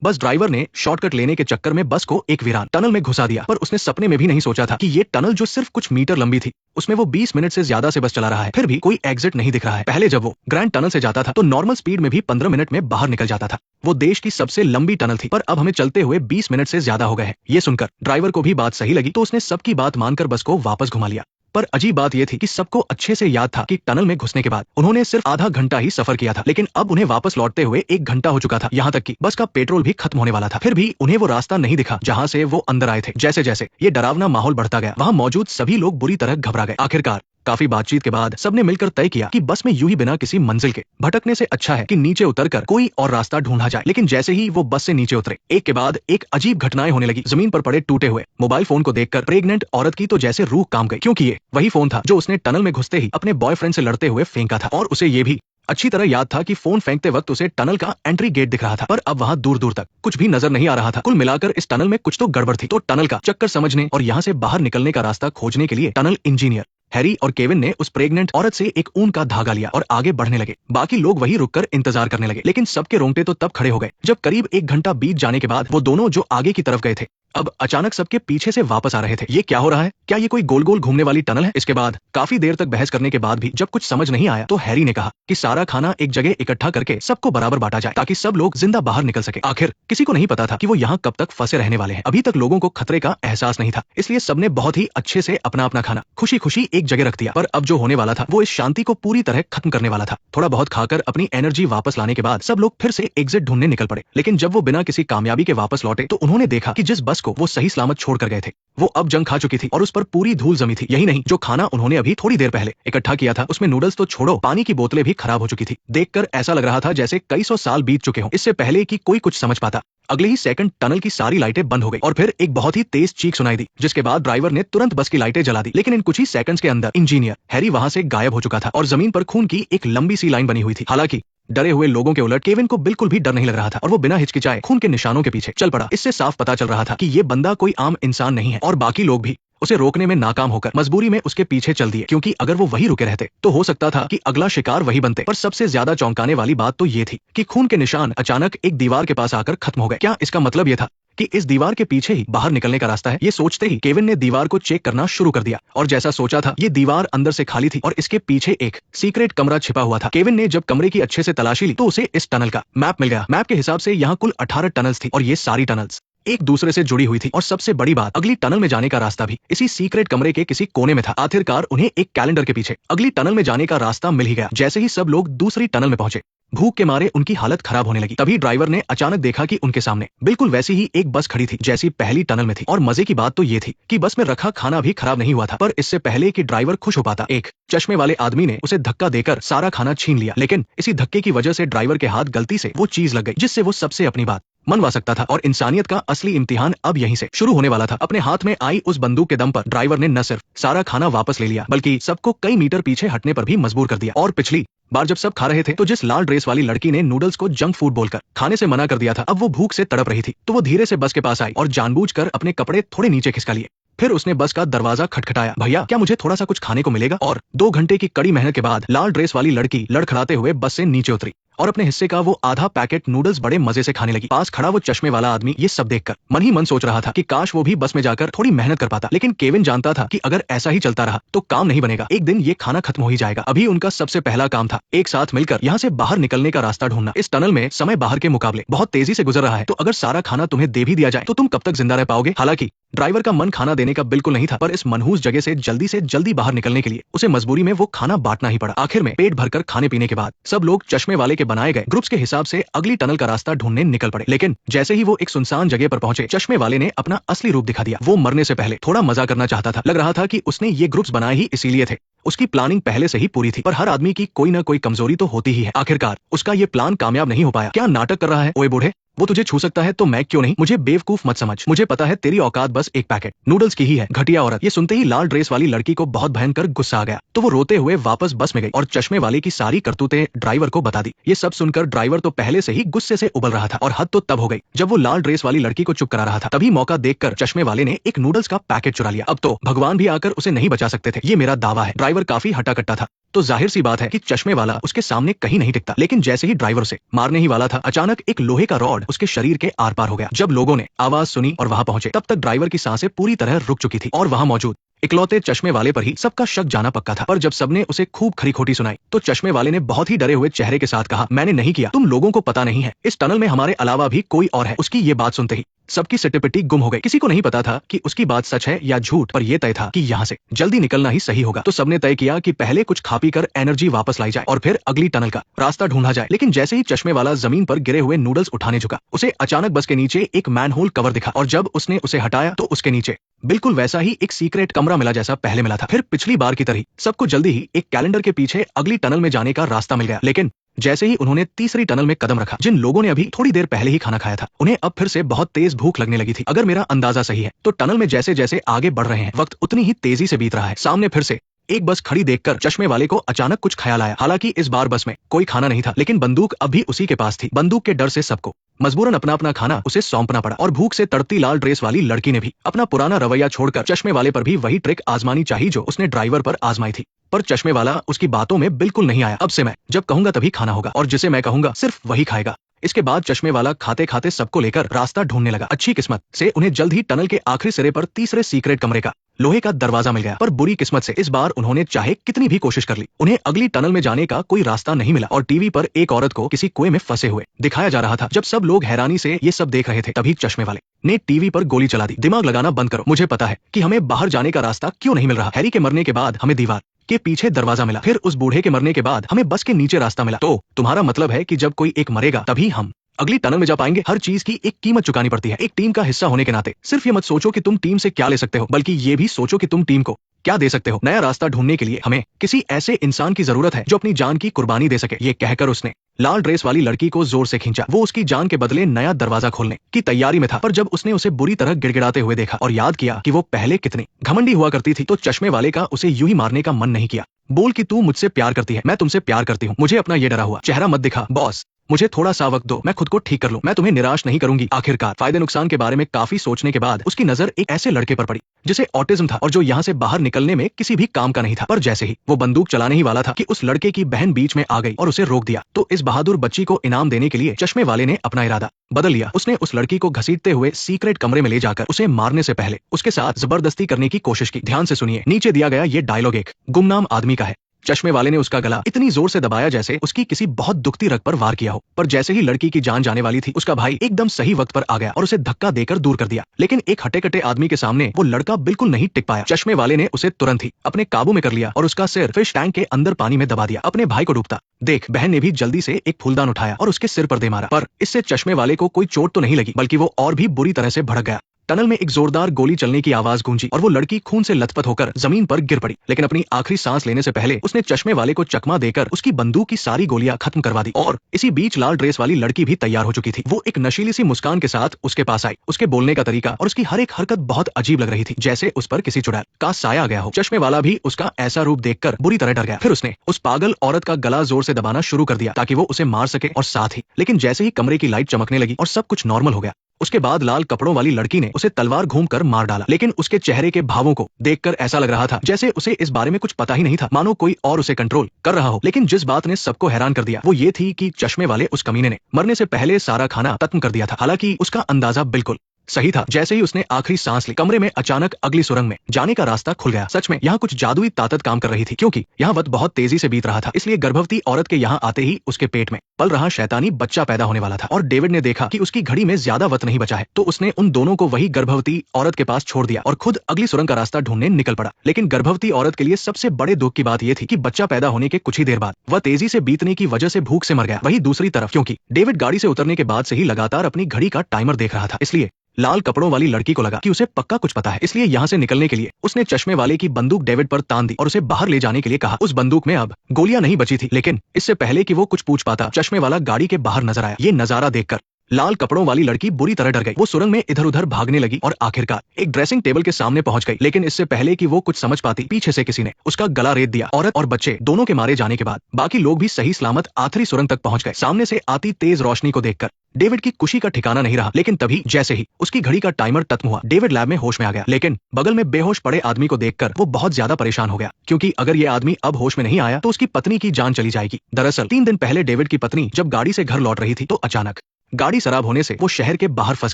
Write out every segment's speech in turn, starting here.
Bus driver ने shortcut लेने के चक्कर में बस को एक वीरान टनल में घुसा दिया, पर उसने सपने में भी नहीं सोचा था कि ये टनल जो सिर्फ कुछ मीटर लंबी थी, उसमें वो 20 मिनट से ज्यादा से बस चला रहा है, फिर भी कोई एग्जिट नहीं दिख रहा है। पहले जब वो ग्रैंड टनल से जाता था तो नॉर्मल स्पीड में भी 15 मिनट में बाहर निकल जाता था। वो देश की सबसे लंबी टनल थी, पर अब हमें चलते हुए 20 मिनट से ज्यादा हो गए हैं। ये सुनकर ड्राइवर को भी बात सही लगी, तो उसने सबकी बात मानकर बस को वापस घुमा लिया। पर अजीब बात यह थी कि सबको अच्छे से याद था कि टनल में घुसने के बाद उन्होंने सिर्फ आधा घंटा ही सफर किया था, लेकिन अब उन्हें वापस लौटते हुए 1 घंटा हो चुका था। यहाँ तक कि बस का पेट्रोल भी खत्म होने वाला था, फिर भी उन्हें वो रास्ता नहीं दिखा जहाँ से वो अंदर आए थे। जैसे जैसे ये डरावना माहौल बढ़ता गया, वहाँ मौजूद सभी लोग बुरी तरह घबरा गए। आखिरकार काफी बातचीत के बाद सबने मिलकर तय किया कि बस में यूं ही बिना किसी मंजिल के भटकने से अच्छा है कि नीचे उतरकर कोई और रास्ता ढूंढा जाए। लेकिन जैसे ही वो बस से नीचे उतरे, एक के बाद एक अजीब घटनाएं होने लगी। जमीन पर पड़े टूटे हुए मोबाइल फोन को देखकर प्रेग्नेंट औरत की तो जैसे रूह काम गई, क्योंकि ये वही फोन था जो उसने टनल में घुसते ही अपने बॉयफ्रेंड से लड़ते हुए फेंका था, और उसे ये भी अच्छी तरह याद था कि फोन फेंकते वक्त उसे टनल का एंट्री गेट दिख रहा था, पर अब वहाँ दूर दूर तक कुछ भी नजर नहीं आ रहा था। कुल मिलाकर इस टनल में कुछ तो गड़बड़ थी। तो टनल का चक्कर समझने और यहाँ से बाहर निकलने का रास्ता खोजने के लिए टनल इंजीनियर हैरी और केविन ने उस प्रेग्नेंट औरत से एक ऊन का धागा लिया और आगे बढ़ने लगे। बाकी लोग वहीं रुककर इंतजार करने लगे, लेकिन सबके रोंगटे तो तब खड़े हो गए जब करीब 1 घंटा बीत जाने के बाद वो दोनों जो आगे की तरफ गए थे, अब अचानक सबके पीछे से वापस आ रहे थे। ये क्या हो रहा है? क्या ये कोई गोल गोल घूमने वाली टनल है? इसके बाद काफी देर तक बहस करने के बाद भी जब कुछ समझ नहीं आया, तो हैरी ने कहा कि सारा खाना एक जगह इकट्ठा करके सबको बराबर बांटा जाए, ताकि सब लोग जिंदा बाहर निकल सके। आखिर किसी को नहीं पता था कि वो यहाँ कब तक फंसे रहने वाले हैं। अभी तक लोगों को खतरे का एहसास नहीं था, इसलिए सबने बहुत ही अच्छे से अपना अपना खाना खुशी खुशी एक जगह रख दिया। पर अब जो होने वाला था वो इस शांति को पूरी तरह खत्म करने वाला था। थोड़ा बहुत खाकर अपनी एनर्जी वापस लाने के बाद सब लोग फिर से एग्जिट ढूंढने निकल पड़े, लेकिन जब वो बिना किसी कामयाबी के वापस लौटे तो उन्होंने देखा कि जिस बस को वो सही सलामत छोड़कर गए थे, वो अब जंग खा चुकी थी और उस पर पूरी धूल जमी थी। यही नहीं, जो खाना उन्होंने अभी थोड़ी देर पहले इकट्ठा किया था, उसमें नूडल्स तो छोड़ो, पानी की बोतलें भी खराब हो चुकी थी। देखकर ऐसा लग रहा था जैसे कई सौ साल बीत चुके हों, इससे पहले कि कोई कुछ समझ पाता। अगले ही सेकंड टनल की सारी लाइटें बंद हो गई और फिर एक बहुत ही तेज चीख सुनाई दी, जिसके बाद ड्राइवर ने तुरंत बस की लाइटें जला दी। लेकिन इन कुछ ही सेकंड्स के अंदर इंजीनियर हैरी वहां से गायब हो चुका था और जमीन पर खून की एक लंबी सी लाइन बनी हुई थी। हालांकि डरे हुए लोगों के उलट केविन को बिल्कुल भी डर नहीं लग रहा था और वो बिना हिचकिचाए खून के निशानों के पीछे चल पड़ा। इससे साफ पता चल रहा था कि ये बंदा कोई आम इंसान नहीं है, और बाकी लोग भी उसे रोकने में नाकाम होकर मजबूरी में उसके पीछे चल दिए, क्योंकि अगर वो वहीं रुके रहते तो हो सकता था कि अगला शिकार वही बनते। पर सबसे ज्यादा चौंकाने वाली बात तो ये थी कि खून के निशान अचानक एक दीवार के पास आकर खत्म हो गए। क्या इसका मतलब ये था कि इस दीवार के पीछे ही बाहर निकलने का रास्ता है? ये सोचते ही केविन ने दीवार को चेक करना शुरू कर दिया, और जैसा सोचा था ये दीवार अंदर से खाली थी और इसके पीछे एक सीक्रेट कमरा छिपा हुआ था। केविन ने जब कमरे की अच्छे से तलाशी ली तो उसे इस टनल का मैप मिल गया। मैप के हिसाब से यहाँ कुल 18 टनल्स थी और ये सारी टनल्स एक दूसरे से जुड़ी हुई थी, और सबसे बड़ी बात, अगली टनल में जाने का रास्ता भी इसी सीक्रेट कमरे के किसी कोने में था। आखिरकार उन्हें एक कैलेंडर के पीछे अगली टनल में जाने का रास्ता मिल ही गया। जैसे ही सब लोग दूसरी टनल में पहुंचे, भूख के मारे उनकी हालत खराब होने लगी। तभी ड्राइवर ने अचानक देखा कि उनके सामने बिल्कुल वैसी ही एक बस खड़ी थी जैसी पहली टनल में थी। और मजे की बात तो ये थी कि बस में रखा खाना भी खराब नहीं हुआ था। पर इससे पहले कि ड्राइवर खुश हो पाता, एक चश्मे वाले आदमी ने उसे धक्का देकर सारा खाना छीन लिया। लेकिन इसी धक्के की वजह से ड्राइवर के हाथ गलती से वो चीज लग गई जिससे वो सबसे अपनी बात मनवा सकता था, और इंसानियत का असली इम्तिहान अब यहीं से शुरू होने वाला था। अपने हाथ में आई उस बंदूक के दम पर ड्राइवर ने न सिर्फ सारा खाना वापस ले लिया, बल्कि सबको कई मीटर पीछे हटने पर भी मजबूर कर दिया। और पिछली बार जब सब खा रहे थे तो जिस लाल ड्रेस वाली लड़की ने नूडल्स को जंक फूड बोलकर खाने से मना कर दिया था, अब वो भूख से तड़प रही थी। तो वो धीरे से बस के पास आई और जानबूझकर अपने कपड़े थोड़े नीचे खिसका लिए। फिर उसने बस का दरवाजा खटखटाया, भैया क्या मुझे थोड़ा सा कुछ खाने को मिलेगा? और 2 घंटे की कड़ी मेहनत के बाद लाल ड्रेस वाली लड़की लड़खड़ाते हुए बस से नीचे उतरी और अपने हिस्से का वो आधा पैकेट नूडल्स बड़े मजे से खाने लगी। पास खड़ा वो चश्मे वाला आदमी ये सब देखकर मन ही मन सोच रहा था कि काश वो भी बस में जाकर थोड़ी मेहनत कर पाता। लेकिन केविन जानता था कि अगर ऐसा ही चलता रहा तो काम नहीं बनेगा, एक दिन ये खाना खत्म हो ही जाएगा। अभी उनका सबसे पहला काम था एक साथ मिलकर यहाँ से बाहर निकलने का रास्ता ढूंढना। इस टनल में समय बाहर के मुकाबले बहुत तेजी से गुजर रहा है, तो अगर सारा खाना तुम्हें दे भी दिया जाए तो तुम कब तक जिंदा रह पाओगे? हालांकि ड्राइवर का मन खाना देने का बिल्कुल नहीं था, पर इस मनहूस जगह से जल्दी बाहर निकलने के लिए उसे मजबूरी में वो खाना बांटना ही पड़ा। आखिर में पेट भरकर खाने पीने के बाद सब लोग चश्मे वाले के बनाए गए ग्रुप्स के हिसाब से अगली टनल का रास्ता ढूंढने निकल पड़े। लेकिन जैसे ही वो एक सुनसान जगह पर पहुंचे, चश्मे वाले ने अपना असली रूप दिखा दिया। वो मरने से पहले थोड़ा मजा करना चाहता था। लग रहा था कि उसने ये ग्रुप्स बनाए ही इसीलिए थे। उसकी प्लानिंग पहले से ही पूरी थी, पर हर आदमी की कोई ना कोई कमजोरी तो होती ही है। आखिरकार उसका ये प्लान कामयाब नहीं हो पाया। क्या नाटक कर रहा है? ओए बूढ़े, वो तुझे छू सकता है तो मैं क्यों नहीं? मुझे बेवकूफ मत समझ, मुझे पता है तेरी औकात बस एक पैकेट नूडल्स की ही है, घटिया औरत। ये सुनते ही लाल ड्रेस वाली लड़की को बहुत भयंकर गुस्सा आ गया, तो वो रोते हुए वापस बस में गई और चश्मे वाले की सारी करतूतें ड्राइवर को बता दी। ये सब सुनकर ड्राइवर तो पहले से ही गुस्से से उबल रहा था, और हद तो तब हो गई जब वो लाल ड्रेस वाली लड़की को चुप करा रहा था। तभी मौका देखकर चश्मे वाले ने एक नूडल्स का पैकेट चुरा लिया। अब तो भगवान भी आकर उसे नहीं बचा सकते थे, ये मेरा दावा है। ड्राइवर काफी हटा कट्टा था, तो जाहिर सी बात है कि चश्मे वाला उसके सामने कहीं नहीं टिकता। लेकिन जैसे ही ड्राइवर से मारने ही वाला था, अचानक एक लोहे का रॉड उसके शरीर के आर पार हो गया। जब लोगों ने आवाज सुनी और वहां पहुंचे, तब तक ड्राइवर की सांसें पूरी तरह रुक चुकी थी और वहां मौजूद इकलौते चश्मे वाले पर ही सबका शक जाना पक्का था। पर जब सबने उसे खूब खरी खोटी सुनाई, तो चश्मे वाले ने बहुत ही डरे हुए चेहरे के साथ कहा, मैंने नहीं किया, तुम लोगों को पता नहीं है, इस टनल में हमारे अलावा भी कोई और है। उसकी ये बात सुनते ही सबकी सिट्टी गुम हो गई। किसी को नहीं पता था कि उसकी बात सच है या झूठ, पर यह तय था कि यहाँ से जल्दी निकलना ही सही होगा। तो सबने तय किया कि पहले कुछ खा पी कर एनर्जी वापस लाई जाए और फिर अगली टनल का रास्ता ढूंढा जाए। लेकिन जैसे ही चश्मे वाला जमीन पर गिरे हुए नूडल्स उठाने झुका, उसे अचानक बस के नीचे एक मैनहोल कवर दिखा और जब उसने उसे हटाया तो उसके नीचे बिल्कुल वैसा ही एक सीक्रेट कमरा मिला जैसा पहले मिला था। फिर पिछली बार की तरह सबको जल्दी ही एक कैलेंडर के पीछे अगली टनल में जाने का रास्ता मिल गया। लेकिन जैसे ही उन्होंने तीसरी टनल में कदम रखा, जिन लोगों ने अभी थोड़ी देर पहले ही खाना खाया था, उन्हें अब फिर से बहुत तेज भूख लगने लगी थी। अगर मेरा अंदाजा सही है तो टनल में जैसे जैसे आगे बढ़ रहे हैं, वक्त उतनी ही तेजी से बीत रहा है। सामने फिर से एक बस खड़ी देखकर चश्मे वाले को अचानक कुछ ख्याल आया। हालांकि इस बार बस में कोई खाना नहीं था, लेकिन बंदूक अब भी उसी के पास थी। बंदूक के डर से सबको मजबूरन अपना अपना खाना उसे सौंपना पड़ा और भूख से तड़पती लाल ड्रेस वाली लड़की ने भी अपना पुराना रवैया छोड़कर चश्मे वाले पर भी वही ट्रिक आजमानी चाहिए जो उसने ड्राइवर पर आजमाई थी। पर चश्मे वाला उसकी बातों में बिल्कुल नहीं आया। अब से मैं जब कहूंगा तभी खाना होगा और जिसे मैं कहूंगा सिर्फ वही खाएगा। इसके बाद चश्मे वाला खाते खाते सबको लेकर रास्ता ढूंढने लगा। अच्छी किस्मत से उन्हें जल्द ही टनल के आखिरी सिरे पर तीसरे सीक्रेट कमरे का लोहे का दरवाजा मिल गया। पर बुरी किस्मत से इस बार उन्होंने चाहे कितनी भी कोशिश कर ली, उन्हें अगली टनल में जाने का कोई रास्ता नहीं मिला और टीवी पर एक औरत को किसी कुएं में फंसे हुए दिखाया जा रहा था। जब सब लोग हैरानी से ये सब देख रहे थे, तभी चश्मे वाले ने टीवी पर गोली चला दी। दिमाग लगाना बंद करो, मुझे पता है कि हमें बाहर जाने का रास्ता क्यों नहीं मिल रहा। हैरी के मरने के बाद हमें दीवार के पीछे दरवाजा मिला, फिर उस बूढ़े के मरने के बाद हमें बस के नीचे रास्ता मिला। तो तुम्हारा मतलब है कि जब कोई एक मरेगा तभी हम अगली टनल में जा पाएंगे। हर चीज की एक कीमत चुकानी पड़ती है। एक टीम का हिस्सा होने के नाते सिर्फ ये मत सोचो कि तुम टीम से क्या ले सकते हो, बल्कि ये भी सोचो कि तुम टीम को क्या दे सकते हो। नया रास्ता ढूंढने के लिए हमें किसी ऐसे इंसान की जरूरत है जो अपनी जान की कुर्बानी दे सके। ये कहकर उसने लाल ड्रेस वाली लड़की को जोर से खींचा। वो उसकी जान के बदले नया दरवाजा खोलने की तैयारी में था, पर जब उसने उसे बुरी तरह गिड़गिड़ाते हुए देखा और याद किया कि वो पहले कितनी घमंडी हुआ करती थी, तो चश्मे वाले का उसे यूं ही मारने का मन नहीं किया। बोल कि तू मुझसे प्यार करती है, मैं तुमसे प्यार करती हूँ, मुझे अपना ये डरा हुआ चेहरा मत दिखा। बॉस, मुझे थोड़ा सा वक्त दो, मैं खुद को ठीक कर लूं, मैं तुम्हें निराश नहीं करूंगी। आखिरकार फायदे नुकसान के बारे में काफी सोचने के बाद उसकी नजर एक ऐसे लड़के पर पड़ी जिसे ऑटिज्म था और जो यहाँ से बाहर निकलने में किसी भी काम का नहीं था। पर जैसे ही वो बंदूक चलाने ही वाला था कि उस लड़के की बहन बीच में आ गई और उसे रोक दिया, तो इस बहादुर बच्ची को इनाम देने के लिए चश्मे वाले ने अपना इरादा बदल लिया। उसने उस लड़की को घसीटते हुए सीक्रेट कमरे में ले जाकर उसे मारने से पहले उसके साथ जबरदस्ती करने की कोशिश की। ध्यान से सुनिए, नीचे दिया गया ये डायलॉग एक गुमनाम आदमी का है। चश्मे वाले ने उसका गला इतनी जोर से दबाया जैसे उसकी किसी बहुत दुखती रग पर वार किया हो। पर जैसे ही लड़की की जान जाने वाली थी, उसका भाई एकदम सही वक्त पर आ गया और उसे धक्का देकर दूर कर दिया। लेकिन एक हटे कटे आदमी के सामने वो लड़का बिल्कुल नहीं टिक पाया। चश्मे वाले ने उसे तुरंत ही अपने काबू में कर लिया और उसका सिर फिश टैंक के अंदर पानी में दबा दिया। अपने भाई को डूबता देख बहन ने भी जल्दी से एक फूलदान उठाया और उसके सिर पर दे मारा। पर इससे चश्मे वाले को कोई चोट तो नहीं लगी, बल्कि वो और भी बुरी तरह से भड़क गया। टनल में एक जोरदार गोली चलने की आवाज गूंजी और वो लड़की खून से लथपथ होकर जमीन पर गिर पड़ी। लेकिन अपनी आखिरी सांस लेने से पहले उसने चश्मे वाले को चकमा देकर उसकी बंदूक की सारी गोलियां खत्म करवा दी। और इसी बीच लाल ड्रेस वाली लड़की भी तैयार हो चुकी थी। वो एक नशीली सी मुस्कान के साथ उसके पास आई। उसके बोलने का तरीका और उसकी हर एक हरकत बहुत अजीब लग रही थी, जैसे उस पर किसी चुड़ैल का साया गया हो। चश्मे वाला भी उसका ऐसा रूप देखकर बुरी तरह डर गया। फिर उसने उस पागल औरत का गला जोर से दबाना शुरू कर दिया ताकि वो उसे मार सके और साथ ही लेकिन जैसे ही कमरे की लाइट चमकने लगी और सब कुछ नॉर्मल हो गया, उसके बाद लाल कपड़ों वाली लड़की ने उसे तलवार घूमकर मार डाला। लेकिन उसके चेहरे के भावों को देखकर ऐसा लग रहा था जैसे उसे इस बारे में कुछ पता ही नहीं था, मानो कोई और उसे कंट्रोल कर रहा हो। लेकिन जिस बात ने सबको हैरान कर दिया वो ये थी कि चश्मे वाले उस कमीने ने मरने से पहले सारा खाना खत्म कर दिया था। हालांकि उसका अंदाजा बिल्कुल सही था। जैसे ही उसने आखिरी सांस ली, कमरे में अचानक अगली सुरंग में जाने का रास्ता खुल गया। सच में यहाँ कुछ जादुई ताकत काम कर रही थी, क्योंकि यहाँ वक्त बहुत तेजी से बीत रहा था। इसलिए गर्भवती औरत के यहाँ आते ही उसके पेट में पल रहा शैतानी बच्चा पैदा होने वाला था। और डेविड ने देखा कि उसकी घड़ी में ज्यादा वक्त नहीं बचा है, तो उसने उन दोनों को वही गर्भवती औरत के पास छोड़ दिया और खुद अगली सुरंग का रास्ता ढूंढने निकल पड़ा। लेकिन गर्भवती औरत के लिए सबसे बड़े दुख की बात यह थी कि बच्चा पैदा होने के कुछ ही देर बाद वह तेजी से बीतने की वजह से भूख से मर गया। वही दूसरी तरफ, क्योंकि डेविड गाड़ी से उतरने के बाद से ही लगातार अपनी घड़ी का टाइमर देख रहा था, इसलिए लाल कपड़ों वाली लड़की को लगा कि उसे पक्का कुछ पता है। इसलिए यहाँ से निकलने के लिए उसने चश्मे वाले की बंदूक डेविड पर तान दी और उसे बाहर ले जाने के लिए कहा। उस बंदूक में अब गोलियां नहीं बची थी, लेकिन इससे पहले कि वो कुछ पूछ पाता, चश्मे वाला गाड़ी के बाहर नजर आया। ये नजारा देखकर लाल कपड़ों वाली लड़की बुरी तरह डर गई। वो सुरंग में इधर उधर भागने लगी और आखिरकार एक ड्रेसिंग टेबल के सामने पहुंच गई। लेकिन इससे पहले कि वो कुछ समझ पाती, पीछे से किसी ने उसका गला रेत दिया। औरत और बच्चे दोनों के मारे जाने के बाद बाकी लोग भी सही सलामत आखिरी सुरंग तक पहुंच गए। सामने से आती तेज रोशनी को देखकर डेविड की खुशी का ठिकाना नहीं रहा। लेकिन तभी जैसे ही उसकी घड़ी का टाइमर खत्म हुआ, डेविड लैब में होश में आ गया। लेकिन बगल में बेहोश पड़े आदमी को देखकर वो बहुत ज्यादा परेशान हो गया, क्योंकि अगर ये आदमी अब होश में नहीं आया तो उसकी पत्नी की जान चली जाएगी। दरअसल 3 दिन पहले डेविड की पत्नी जब गाड़ी से घर लौट रही थी तो अचानक गाड़ी खराब होने से वो शहर के बाहर फंस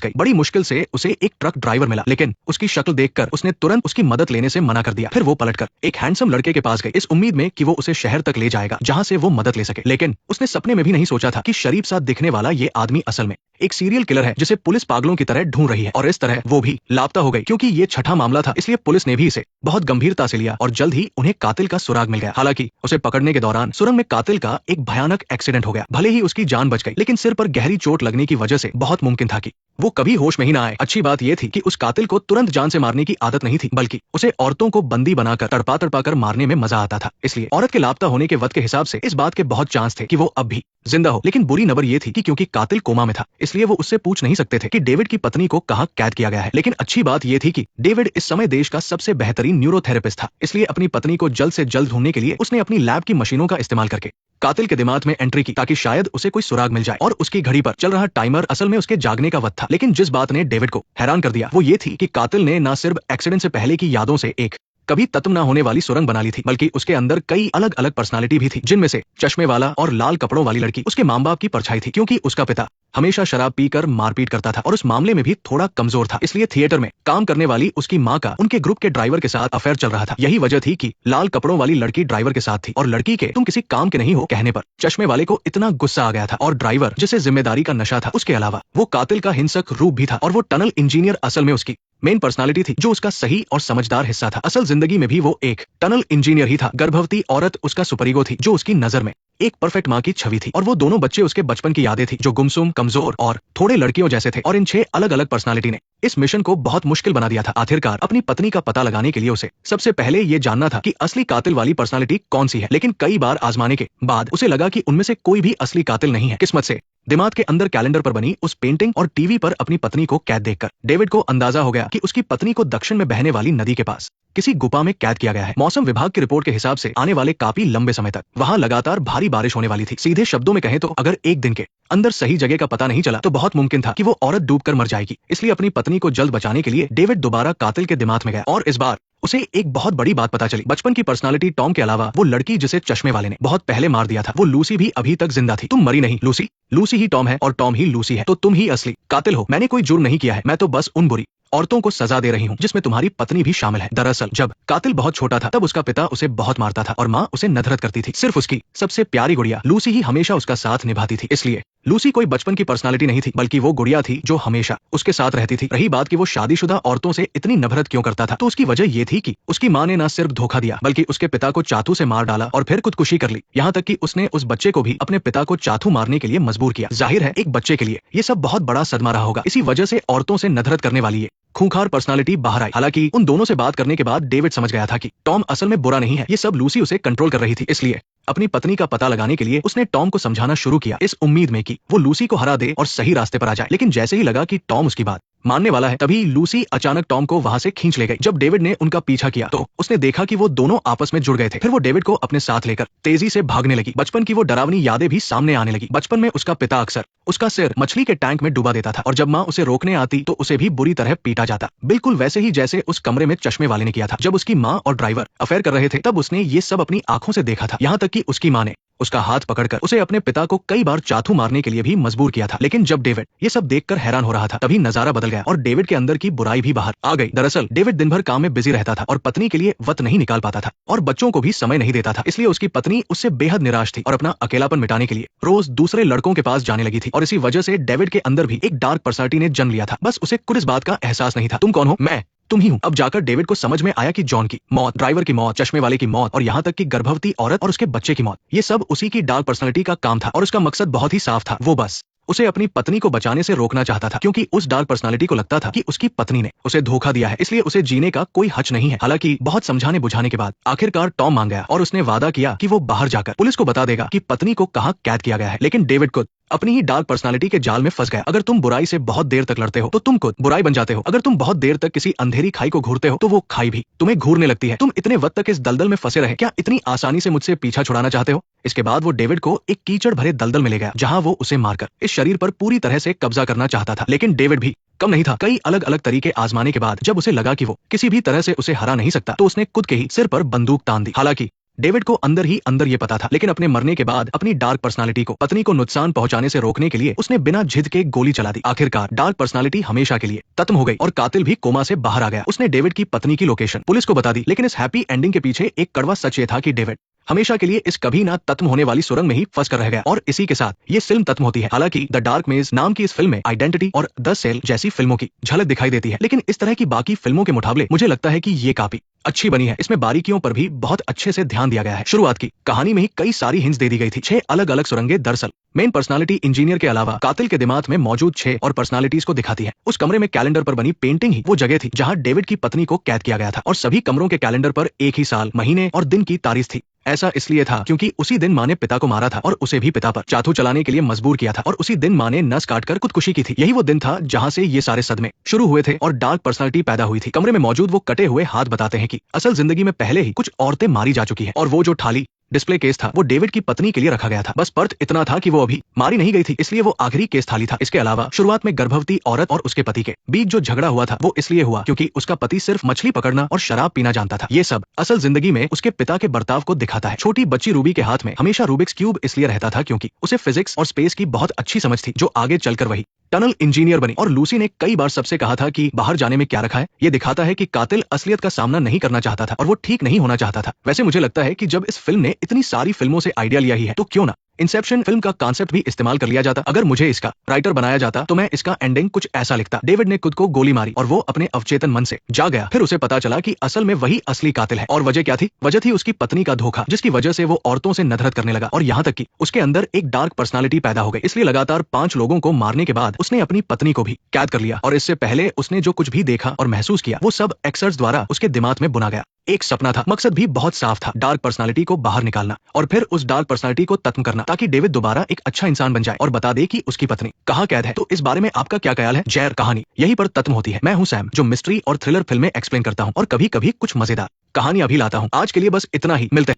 गई। बड़ी मुश्किल से उसे एक ट्रक ड्राइवर मिला, लेकिन उसकी शक्ल देखकर उसने तुरंत उसकी मदद लेने से मना कर दिया। फिर वो पलटकर एक हैंडसम लड़के के पास गई, इस उम्मीद में कि वो उसे शहर तक ले जाएगा जहां से वो मदद ले सके। लेकिन उसने सपने में भी नहीं सोचा था कि शरीफ सा दिखने वाला ये आदमी असल में एक सीरियल किलर है, जिसे पुलिस पागलों की तरह ढूंढ रही है। और इस तरह वो भी लापता हो गई। क्योंकि ये छठा मामला था, इसलिए पुलिस ने भी इसे बहुत गंभीरता से लिया और जल्द ही उन्हें कातिल का सुराग मिल गया। हालांकि उसे पकड़ने के दौरान सुरंग में कातिल का एक भयानक एक्सीडेंट हो गया। भले ही उसकी जान बच गई, लेकिन सिर पर गहरी चोट लगने की वजह से बहुत मुमकिन था कि वो कभी होश में ही ना आए। अच्छी बात यह थी कि उस कातिल को तुरंत जान से मारने की आदत नहीं थी, बल्कि उसे औरतों को बंदी बनाकर तड़पा तड़पा कर मारने में मजा आता था। इसलिए औरत के लापता होने के वक्त के हिसाब से इस बात के बहुत चांस थे कि वो अब भी जिंदा हो। लेकिन बुरी खबर ये थी कि क्योंकि कातिल कोमा में था, इसलिए वो उससे पूछ नहीं सकते थे कि डेविड की पत्नी को कहाँ कैद किया गया है। लेकिन अच्छी बात यह थी कि डेविड इस समय देश का सबसे बेहतरीन न्यूरोथेरेपिस्ट था, इसलिए अपनी पत्नी को जल्द से जल्द ढूंढने के लिए उसने अपनी लैब की मशीनों का इस्तेमाल करके कातिल के दिमाग में एंट्री की, ताकि शायद उसे कोई सुराग मिल जाए। और उसकी घड़ी पर चल रहा टाइमर असल में उसके जागने का वक्त था। लेकिन जिस बात ने डेविड को हैरान कर दिया वो ये थी कि कातिल ने न सिर्फ एक्सीडेंट से पहले की यादों से एक कभी खत्म ना होने वाली सुरंग बना ली थी, बल्कि उसके अंदर कई अलग अलग पर्सनालिटी भी थी, जिनमें से चश्मे वाला और लाल कपड़ों वाली लड़की उसके माँ बाप की परछाई थी। क्योंकि उसका पिता हमेशा शराब पीकर मारपीट करता था और उस मामले में भी थोड़ा कमजोर था, इसलिए थिएटर में काम करने वाली उसकी माँ का उनके ग्रुप के ड्राइवर के साथ अफेयर चल रहा था। यही वजह थी कि लाल कपड़ों वाली लड़की ड्राइवर के साथ थी और लड़की के तुम किसी काम के नहीं हो कहने पर चश्मे वाले को इतना गुस्सा आ गया था। और ड्राइवर जिसे जिम्मेदारी का नशा था, उसके अलावा वो कातिल का हिंसक रूप भी था। और वो टनल इंजीनियर असल में उसकी मेन पर्सनालिटी थी, जो उसका सही और समझदार हिस्सा था। असल जिंदगी में भी वो एक टनल इंजीनियर ही था। गर्भवती औरत उसका सुपरीगो थी, जो उसकी नजर में एक परफेक्ट माँ की छवि थी। और वो दोनों बच्चे उसके बचपन की यादें थी, जो गुमसुम, कमजोर और थोड़े लड़कियों जैसे थे। और इन 6 अलग अलग पर्सनालिटी ने इस मिशन को बहुत मुश्किल बना दिया था। आखिरकार अपनी पत्नी का पता लगाने के लिए उसे सबसे पहले ये जानना था कि असली कातिल वाली पर्सनालिटी कौन सी है। लेकिन कई बार आजमाने के बाद उसे लगा कि उनमें से कोई भी असली कातिल नहीं है। किस्मत से दिमाग के अंदर कैलेंडर पर बनी उस पेंटिंग और टीवी पर अपनी पत्नी को कैद देखकर डेविड को अंदाजा हो गया कि उसकी पत्नी को दक्षिण में बहने वाली नदी के पास किसी गुफा में कैद किया गया है। मौसम विभाग की रिपोर्ट के हिसाब से आने वाले काफी लंबे समय तक वहां लगातार भारी बारिश होने वाली थी। सीधे शब्दों में कहें तो अगर एक दिन के अंदर सही जगह का पता नहीं चला तो बहुत मुमकिन था कि वो औरत डूबकर मर जाएगी। इसलिए अपनी पत्नी को जल्द बचाने के लिए डेविड दोबारा कातिल के दिमाग में गया। और इस बार उसे एक बहुत बड़ी बात पता चली। बचपन की पर्सनालिटी टॉम के अलावा वो लड़की जिसे चश्मे वाले ने बहुत पहले मार दिया था, वो लूसी भी अभी तक जिंदा थी। तुम मरी नहीं लूसी, लूसी ही टॉम है और टॉम ही लूसी है, तो तुम ही असली कातिल हो। मैंने कोई जुर्म नहीं किया है, मैं तो बस उन बुरी औरतों को सजा दे रही हूँ, जिसमें तुम्हारी पत्नी भी शामिल है। दरअसल जब कातिल बहुत छोटा था तब उसका पिता उसे बहुत मारता था और माँ उसे नफरत करती थी। सिर्फ उसकी सबसे प्यारी गुड़िया लूसी ही हमेशा उसका साथ निभाती थी। इसलिए लूसी कोई बचपन की पर्सनालिटी नहीं थी, बल्कि वो गुड़िया थी जो हमेशा उसके साथ रहती थी। रही बात कि वो शादीशुदा औरतों से इतनी नफरत क्यों करता था, तो उसकी वजह ये थी कि उसकी माँ ने न सिर्फ धोखा दिया, बल्कि उसके पिता को चाकू से मार डाला और फिर खुदकुशी कर ली। यहाँ तक कि उसने उस बच्चे को भी अपने पिता को चाकू मारने के लिए मजबूर किया। जाहिर है एक बच्चे के लिए ये सब बहुत बड़ा सदमा रहा होगा। इसी वजह से औरतों से नफरत करने वाली ये खूंखार पर्सनालिटी बाहर आई। हालांकि उन दोनों से बात करने के बाद डेविड समझ गया था कि टॉम असल में बुरा नहीं है, ये सब लूसी उसे कंट्रोल कर रही थी। इसलिए अपनी पत्नी का पता लगाने के लिए उसने टॉम को समझाना शुरू किया, इस उम्मीद में कि वो लूसी को हरा दे और सही रास्ते पर आ जाए। लेकिन जैसे ही लगा कि टॉम उसकी बात मानने वाला है, तभी लूसी अचानक टॉम को वहां से खींच ले गई। जब डेविड ने उनका पीछा किया तो उसने देखा कि वो दोनों आपस में जुड़ गए थे। फिर वो डेविड को अपने साथ लेकर तेजी से भागने लगी। बचपन की वो डरावनी यादें भी सामने आने लगी। बचपन में उसका पिता अक्सर उसका सिर मछली के टैंक में डुबा देता था और जब माँ उसे रोकने आती तो उसे भी बुरी तरह पीटा जाता, बिल्कुल वैसे ही जैसे उस कमरे में चश्मे वाले ने किया था। जब उसकी माँ और ड्राइवर अफेयर कर रहे थे तब उसने ये सब अपनी आंखों से देखा था। यहाँ तक कि उसकी माँ ने उसका हाथ पकड़कर उसे अपने पिता को कई बार चाकू मारने के लिए भी मजबूर किया था। लेकिन जब डेविड ये सब देखकर हैरान हो रहा था, तभी नजारा बदल गया और डेविड के अंदर की बुराई भी बाहर आ गई। दरअसल डेविड दिन भर काम में बिजी रहता था और पत्नी के लिए वक्त नहीं निकाल पाता था और बच्चों को भी समय नहीं देता था। इसलिए उसकी पत्नी उससे बेहद निराश थी और अपना अकेलापन मिटाने के लिए रोज दूसरे लड़कों के पास जाने लगी थी। और इसी वजह से डेविड के अंदर भी एक डार्क पर्सनालिटी ने जन्म लिया था। बस उसे कुछ इस बात का एहसास नहीं था। तुम कौन हो? मैं तुम ही हूँ। अब जाकर डेविड को समझ में आया कि जॉन की मौत, ड्राइवर की मौत, चश्मे वाले की मौत और यहाँ तक कि गर्भवती औरत और उसके बच्चे की मौत, ये सब उसी की डार्क पर्सनालिटी का काम था। और उसका मकसद बहुत ही साफ था, वो बस उसे अपनी पत्नी को बचाने से रोकना चाहता था, क्योंकि उस डार्क पर्सनालिटी को लगता था कि उसकी पत्नी ने उसे धोखा दिया है, इसलिए उसे जीने का कोई हक नहीं है। हालांकि बहुत समझाने बुझाने के बाद आखिरकार टॉम मान गया और उसने वादा किया कि वो बाहर जाकर पुलिस को बता देगा कि पत्नी को कहाँ कैद किया गया है। लेकिन डेविड खुद अपनी ही डार्क पर्सनालिटी के जाल में फंस गया। अगर तुम बुराई से बहुत देर तक लड़ते हो तो तुम खुद बुराई बन जाते हो। अगर तुम बहुत देर तक किसी अंधेरी खाई को घूरते हो तो वो खाई भी तुम्हें घूरने लगती है। तुम इतने वक्त तक इस दलदल में फंसे रहे, क्या इतनी आसानी से मुझसे पीछा छुड़ाना चाहते हो? इसके बाद वो डेविड को एक कीचड़ भरे दलदल में ले गया, जहां वो उसे मारकर इस शरीर पर पूरी तरह से कब्जा करना चाहता था। लेकिन डेविड भी कम नहीं था। कई अलग अलग तरीके आजमाने के बाद जब उसे लगा कि वो किसी भी तरह से उसे हरा नहीं सकता, तो उसने खुद के ही सिर पर बंदूक तान दी। हालांकि डेविड को अंदर ही अंदर ये पता था, लेकिन अपने मरने के बाद अपनी डार्क पर्सनालिटी को पत्नी को नुकसान पहुंचाने से रोकने के लिए उसने बिना झिझक के गोली चला दी। आखिरकार डार्क पर्सनालिटी हमेशा के लिए खत्म हो गई और कातिल भी कोमा से बाहर आ गया। उसने डेविड की पत्नी की लोकेशन पुलिस को बता दी, लेकिन इस हैप्पी एंडिंग के पीछे एक कड़वा सच ये था कि डेविड हमेशा के लिए इस कभी ना खत्म होने वाली सुरंग में ही फंस कर रह गया। और इसी के साथ ये फिल्म खत्म होती है। हालांकि द डार्क मेज नाम की इस फिल्म में आइडेंटिटी और द सेल जैसी फिल्मों की झलक दिखाई देती है, लेकिन इस तरह की बाकी फिल्मों के मुकाबले मुझे लगता है कि ये काफी अच्छी बनी है। इसमें बारीकियों पर भी बहुत अच्छे से ध्यान दिया गया है। शुरुआत की कहानी में ही कई सारी हिंट्स दे दी गई थी। 6 अलग अलग सुरंगें दरअसल मेन पर्सनालिटी इंजीनियर के अलावा कातिल के दिमाग में मौजूद 6 और पर्सनालिटीज को दिखाती है। उस कमरे में कैलेंडर पर बनी पेंटिंग ही वो जगह थी जहां डेविड की पत्नी को कैद किया गया था, और सभी कमरों के कैलेंडर पर एक ही साल, महीने और दिन की तारीख थी। ऐसा इसलिए था क्योंकि उसी दिन माँ ने पिता को मारा था और उसे भी पिता पर चाकू चलाने के लिए मजबूर किया था, और उसी दिन माँ ने नस काटकर खुदकुशी की थी। यही वो दिन था जहां से ये सारे सदमे शुरू हुए थे और डार्क पर्सनालिटी पैदा हुई थी। कमरे में मौजूद वो कटे हुए हाथ बताते हैं कि असल जिंदगी में पहले ही कुछ औरतें मारी जा चुकी हैं, और वो जो थाली डिस्प्ले केस था वो डेविड की पत्नी के लिए रखा गया था। बस फर्क इतना था कि वो अभी मारी नहीं गई थी, इसलिए वो आखिरी केस थाली था। इसके अलावा शुरुआत में गर्भवती औरत और उसके पति के बीच जो झगड़ा हुआ था वो इसलिए हुआ क्योंकि उसका पति सिर्फ मछली पकड़ना और शराब पीना जानता था। ये सब असल जिंदगी में उसके पिता के बर्ताव को दिखाता है। छोटी बच्ची रूबी के हाथ में हमेशा रूबिक्स क्यूब इसलिए रहता था क्योंकि उसे फिजिक्स और स्पेस की बहुत अच्छी समझ थी, जो आगे चलकर वही टनल इंजीनियर बनी। और लूसी ने कई बार सबसे कहा था कि बाहर जाने में क्या रखा है। ये दिखाता है कि कातिल असलियत का सामना नहीं करना चाहता था और वो ठीक नहीं होना चाहता था। वैसे मुझे लगता है कि जब इस फिल्म ने इतनी सारी फिल्मों से आइडिया लिया ही है, तो क्यों ना इंसेप्शन फिल्म का कॉन्सेप्ट भी इस्तेमाल कर लिया जाता। अगर मुझे इसका राइटर बनाया जाता तो मैं इसका एंडिंग कुछ ऐसा लिखता: डेविड ने खुद को गोली मारी और वो अपने अवचेतन मन से जा गया। फिर उसे पता चला कि असल में वही असली कातिल है। और वजह क्या थी? वजह थी उसकी पत्नी का धोखा, जिसकी वजह से वो औरतों से नफरत करने लगा और यहाँ तक कि उसके अंदर एक डार्क पर्सनालिटी पैदा हो गई। इसलिए लगातार 5 लोगों को मारने के बाद उसने अपनी पत्नी को भी कैद कर लिया, और इससे पहले उसने जो कुछ भी देखा और महसूस किया वो सब एक्सर्स द्वारा उसके दिमाग में बुना गया। एक सपना था, मकसद भी बहुत साफ था: डार्क पर्सनालिटी को बाहर निकालना और फिर उस डार्क पर्सनालिटी को खत्म करना, ताकि डेविड दोबारा एक अच्छा इंसान बन जाए और बता दे कि उसकी पत्नी कहाँ कैद है। तो इस बारे में आपका क्या ख्याल है? जैर कहानी यहीं पर खत्म होती है। मैं हूं सैम, जो मिस्ट्री और थ्रिलर फिल्में एक्सप्लेन करता हूं और कभी कभी कुछ मजेदार कहानियां भी लाता हूं। आज के लिए बस इतना ही, मिलते हैं।